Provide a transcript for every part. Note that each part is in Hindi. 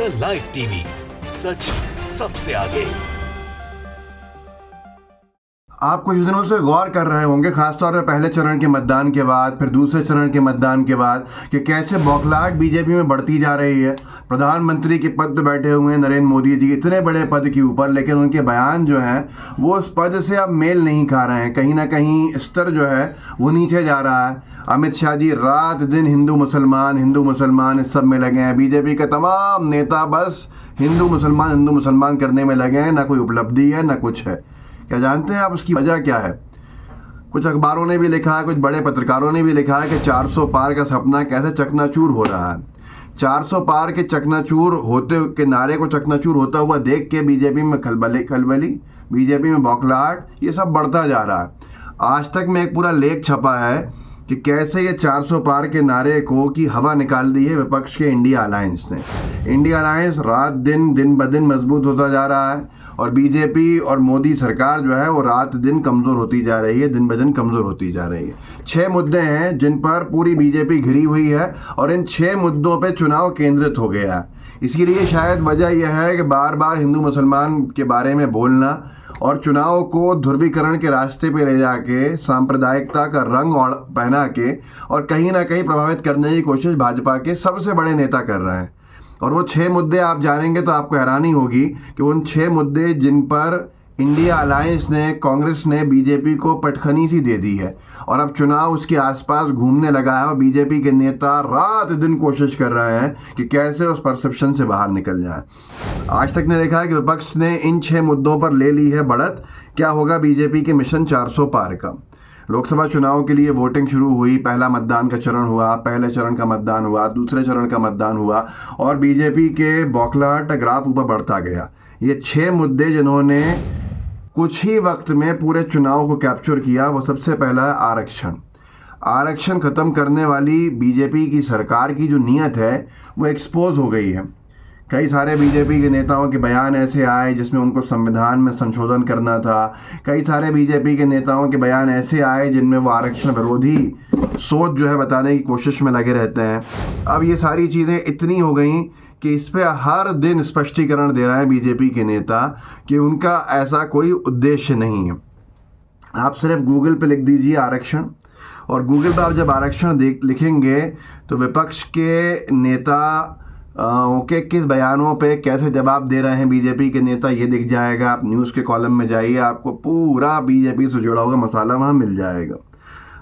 द लाइव टीवी, सच सबसे आगे। आप कुछ दिनों से गौर कर रहे होंगे, खासतौर पर पहले चरण के मतदान के बाद, फिर दूसरे चरण के मतदान के बाद, कि कैसे बौखलाहट बीजेपी में बढ़ती जा रही है। प्रधानमंत्री के पद पर बैठे हुए हैं नरेंद्र मोदी जी, इतने बड़े पद के ऊपर, लेकिन उनके बयान जो हैं वो उस पद से अब मेल नहीं खा रहे हैं। कहीं ना कहीं स्तर जो है वो नीचे जा रहा है। अमित शाह जी रात दिन हिंदू मुसलमान इस सब में लगे हैं। बीजेपी के तमाम नेता बस हिंदू मुसलमान करने में लगे हैं। ना कोई उपलब्धि है, ना कुछ है। क्या जानते हैं आप उसकी वजह क्या है? कुछ अखबारों ने भी लिखा है, कुछ बड़े पत्रकारों ने भी लिखा है कि 400 पार का सपना कैसे चकनाचूर हो रहा है। 400 पार के चकनाचूर होते के नारे को चकनाचूर होता हुआ देख के बीजेपी में खलबली, बीजेपी में बौखलाहट, ये सब बढ़ता जा रहा है। आज तक में एक पूरा लेख छपा है कि कैसे ये 400 पार के नारे को की हवा निकाल दी है विपक्ष के इंडिया अलायंस ने। इंडिया अलायंस रात दिन ब दिन मजबूत होता जा रहा है और बीजेपी और मोदी सरकार जो है वो रात दिन कमज़ोर होती जा रही है, दिन ब दिन कमज़ोर होती जा रही है। 6 मुद्दे हैं जिन पर पूरी बीजेपी घिरी हुई है और इन 6 मुद्दों पे चुनाव केंद्रित हो गया है। इसके लिए शायद वजह यह है कि बार बार हिंदू मुसलमान के बारे में बोलना और चुनाव को ध्रुवीकरण के रास्ते पे ले जाके सांप्रदायिकता का रंग और पहना के और कहीं ना कहीं प्रभावित करने की कोशिश भाजपा के सबसे बड़े नेता कर रहे हैं। और वो 6 मुद्दे आप जानेंगे तो आपको हैरानी होगी कि उन 6 मुद्दे जिन पर इंडिया अलायंस ने, कांग्रेस ने बीजेपी को पटखनी सी दे दी है और अब चुनाव उसके आसपास घूमने लगा है और बीजेपी के नेता रात दिन कोशिश कर रहे हैं कि कैसे उस परसेप्शन से बाहर निकल जाए। आज तक ने देखा है कि विपक्ष ने इन 6 मुद्दों पर ले ली है बढ़त। क्या होगा बीजेपी के मिशन 400 पार का? लोकसभा चुनाव के लिए वोटिंग शुरू हुई, पहला मतदान का चरण हुआ, पहले चरण का मतदान हुआ, दूसरे चरण का मतदान हुआ और बीजेपी के बौखलाहट ग्राफ ऊपर बढ़ता गया। ये 6 मुद्दे जिन्होंने कुछ ही वक्त में पूरे चुनाव को कैप्चर किया, वो सबसे पहला है आरक्षण। आरक्षण ख़त्म करने वाली बीजेपी की सरकार की जो नीयत है वो एक्सपोज हो गई है। कई सारे बीजेपी के नेताओं के बयान ऐसे आए जिसमें उनको संविधान में संशोधन करना था। कई सारे बीजेपी के नेताओं के बयान ऐसे आए जिनमें वो आरक्षण विरोधी सोच जो है बताने की कोशिश में लगे रहते हैं। अब ये सारी चीज़ें इतनी हो गई कि इस पर हर दिन स्पष्टीकरण दे रहे हैं बीजेपी के नेता कि उनका ऐसा कोई उद्देश्य नहीं है। आप सिर्फ गूगल पे लिख दीजिए आरक्षण, और गूगल पे आप जब आरक्षण लिखेंगे तो विपक्ष के नेता के किस बयानों पे कैसे जवाब दे रहे हैं बीजेपी के नेता, ये दिख जाएगा। आप न्यूज़ के कॉलम में जाइए, आपको पूरा बीजेपी से जुड़ा हुआ मसाला वहाँ मिल जाएगा।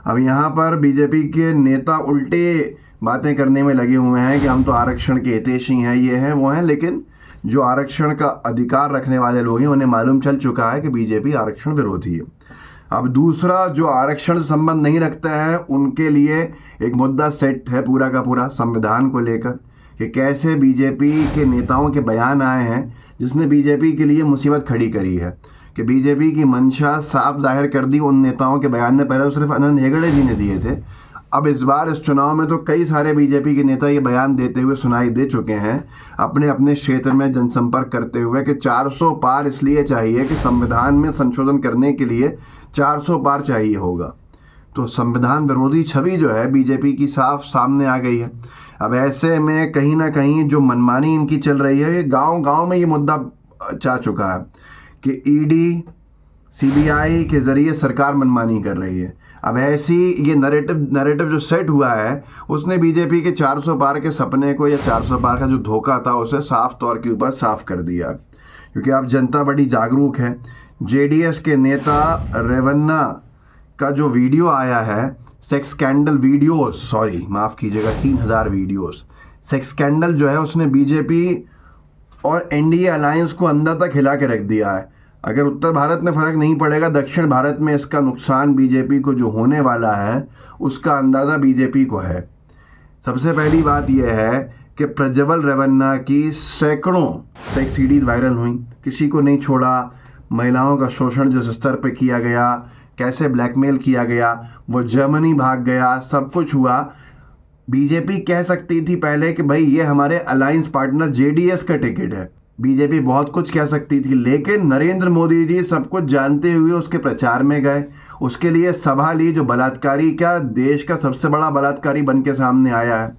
अब यहाँ पर बीजेपी के नेता उल्टे बातें करने में लगे हुए हैं कि हम तो आरक्षण के हितैषी हैं, ये हैं वो हैं, लेकिन जो आरक्षण का अधिकार रखने वाले लोग हैं उन्हें मालूम चल चुका है कि बीजेपी आरक्षण विरोधी है। अब दूसरा, जो आरक्षण से संबंध नहीं रखते हैं उनके लिए एक मुद्दा सेट है पूरा का पूरा संविधान को लेकर, कि कैसे बीजेपी के नेताओं के बयान आए हैं जिसने बीजेपी के लिए मुसीबत खड़ी करी है, कि बीजेपी की मंशा साफ जाहिर कर दी उन नेताओं के बयान ने। पहले तो सिर्फ अनंत हेगड़े जी ने दिए थे, अब इस बार इस चुनाव में तो कई सारे बीजेपी के नेता ये बयान देते हुए सुनाई दे चुके हैं अपने अपने क्षेत्र में जनसंपर्क करते हुए कि 400 पार इसलिए चाहिए कि संविधान में संशोधन करने के लिए 400 पार चाहिए होगा। तो संविधान विरोधी छवि जो है बीजेपी की साफ सामने आ गई है। अब ऐसे में कहीं ना कहीं जो मनमानी इनकी चल रही है, ये गांव-गांव में ये मुद्दा जा चुका है कि ईडी, सीबीआई के ज़रिए सरकार मनमानी कर रही है। अब ऐसी ये नैरेटिव जो सेट हुआ है उसने बीजेपी के 400 पार के सपने को, या 400 पार का जो धोखा था उसे साफ तौर के ऊपर साफ कर दिया। क्योंकि अब जनता बड़ी जागरूक है। जेडीएस के नेता रेवन्ना का जो वीडियो आया है, सेक्स स्कैंडल वीडियोस, सॉरी माफ़ कीजिएगा, 3000 वीडियोस सेक्स स्कैंडल जो है उसने बीजेपी और एनडीए अलायंस को अंदर तक हिला के रख दिया है। अगर उत्तर भारत में फ़र्क नहीं पड़ेगा, दक्षिण भारत में इसका नुकसान बीजेपी को जो होने वाला है उसका अंदाज़ा बीजेपी को है। सबसे पहली बात यह है कि प्रज्वल रेवन्ना की सैकड़ों सेक्स सीडीज वायरल हुई, किसी को नहीं छोड़ा। महिलाओं का शोषण जिस स्तर पे किया गया, कैसे ब्लैकमेल किया गया, वो जर्मनी भाग गया, सब कुछ हुआ। बीजेपी कह सकती थी पहले कि भाई ये हमारे अलायंस पार्टनर जेडीएस का टिकट है। बीजेपी बहुत कुछ कह सकती थी, लेकिन नरेंद्र मोदी जी सब कुछ जानते हुए उसके प्रचार में गए, उसके लिए सभा ली। जो बलात्कारी, क्या देश का सबसे बड़ा बलात्कारी बन के सामने आया है।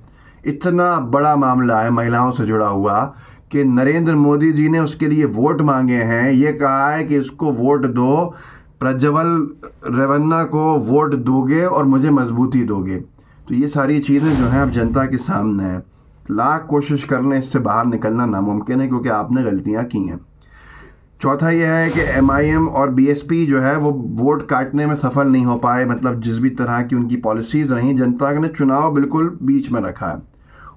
इतना बड़ा मामला है महिलाओं से जुड़ा हुआ कि नरेंद्र मोदी जी ने उसके लिए वोट मांगे हैं, ये कहा है कि इसको वोट दो, प्रज्वल रेवन्ना को वोट दोगे और मुझे मजबूती दोगे। तो ये सारी चीज़ें जो हैं अब जनता के सामने हैं। लाख कोशिश करने इससे बाहर निकलना नामुमकिन है क्योंकि आपने गलतियां की हैं। चौथा यह है कि MIM और BSP जो है वो वोट काटने में सफल नहीं हो पाए, मतलब जिस भी तरह की उनकी पॉलिसीज़ रहीं, जनता ने चुनाव बिल्कुल बीच में रखा है।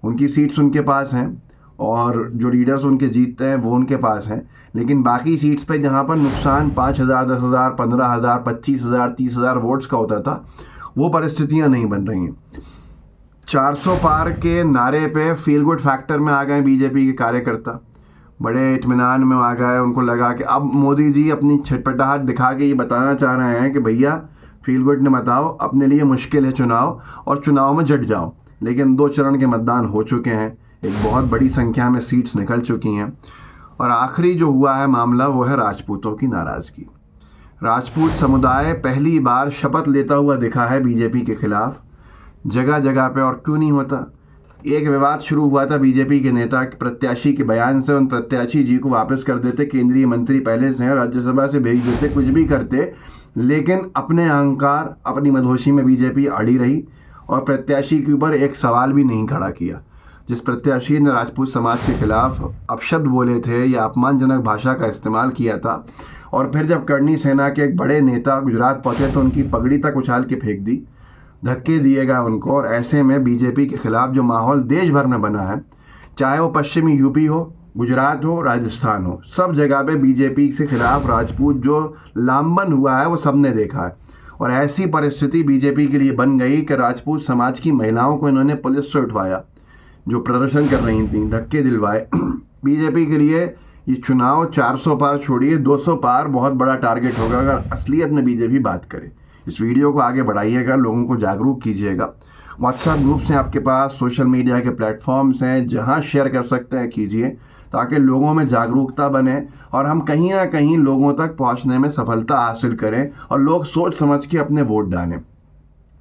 उनकी सीट्स उनके पास हैं और जो लीडर्स उनके जीतते हैं वो उनके पास हैं, लेकिन बाकी सीट्स पे जहाँ पर नुकसान 5,000, 10,000, 15,000, 25,000, 30,000 वोट्स का होता था, वो परिस्थितियाँ नहीं बन रही हैं। 400 पार के नारे पे फील गुड फैक्टर में आ गए बीजेपी के कार्यकर्ता, बड़े इत्मीनान में आ गए। उनको लगा कि अब मोदी जी अपनी छटपटाहट दिखा के ये बताना चाह रहे हैं कि भैया फील गुड ने बताओ, अपने लिए मुश्किल है चुनाव और चुनाव में जट जाओ। लेकिन 2 चरण के मतदान हो चुके हैं, एक बहुत बड़ी संख्या में सीट्स निकल चुकी हैं और आखिरी जो हुआ है मामला वो है राजपूतों की नाराज़गी। राजपूत समुदाय पहली बार शपथ लेता हुआ दिखा है बीजेपी के खिलाफ जगह जगह पे, और क्यों नहीं होता। एक विवाद शुरू हुआ था बीजेपी के नेता प्रत्याशी के बयान से, उन प्रत्याशी जी को वापस कर देते, केंद्रीय मंत्री पहले से हैं, राज्यसभा से भेज देते, कुछ भी करते, लेकिन अपने अहंकार, अपनी मदहोशी में बीजेपी अड़ी रही और प्रत्याशी के ऊपर एक सवाल भी नहीं खड़ा किया। जिस प्रत्याशी ने राजपूत समाज के खिलाफ अपशब्द बोले थे या अपमानजनक भाषा का इस्तेमाल किया था, और फिर जब करणी सेना के एक बड़े नेता गुजरात पहुंचे तो उनकी पगड़ी तक उछाल के फेंक दी, धक्के दिए गए उनको। और ऐसे में बीजेपी के खिलाफ जो माहौल देश भर में बना है, चाहे वो पश्चिमी यूपी हो, गुजरात हो, राजस्थान हो, सब जगह पे बीजेपी के खिलाफ राजपूत जो लामबंद हुआ है वो सबने देखा है। और ऐसी परिस्थिति बीजेपी के लिए बन गई कि राजपूत समाज की महिलाओं को इन्होंने पुलिस से उठवाया, जो प्रदर्शन कर रही थी, धक्के दिलवाए। बीजेपी के लिए ये चुनाव 400 पार छोड़िए 200 पार बहुत बड़ा टारगेट होगा अगर असलियत में बीजेपी बात करे। इस वीडियो को आगे बढ़ाइएगा, लोगों को जागरूक कीजिएगा। व्हाट्सएप ग्रुप्स हैं आपके पास, सोशल मीडिया के प्लेटफॉर्म्स हैं, जहां शेयर कर सकते हैं कीजिए, ताकि लोगों में जागरूकता बने और हम कहीं ना कहीं लोगों तक पहुंचने में सफलता हासिल करें और लोग सोच समझ के अपने वोट डालें।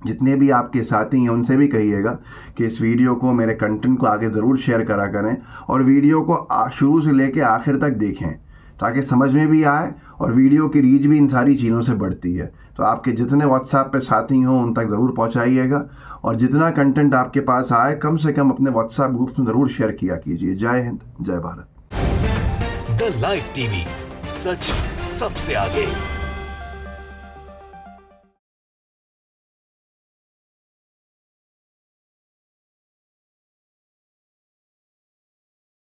जितने भी आपके साथी हैं उनसे भी कहिएगा कि इस वीडियो को, मेरे कंटेंट को आगे ज़रूर शेयर करा करें और वीडियो को शुरू से लेकर आखिर तक देखें, ताकि समझ में भी आए और वीडियो की रीच भी इन सारी चीज़ों से बढ़ती है। तो आपके जितने व्हाट्सएप पे साथी हों उन तक ज़रूर पहुंचाइएगा और जितना कंटेंट आपके पास आए कम से कम अपने व्हाट्सएप ग्रुप्स में ज़रूर शेयर किया कीजिए। जय हिंद, जय भारत। द लाइव टीवी, सच सबसे आगे।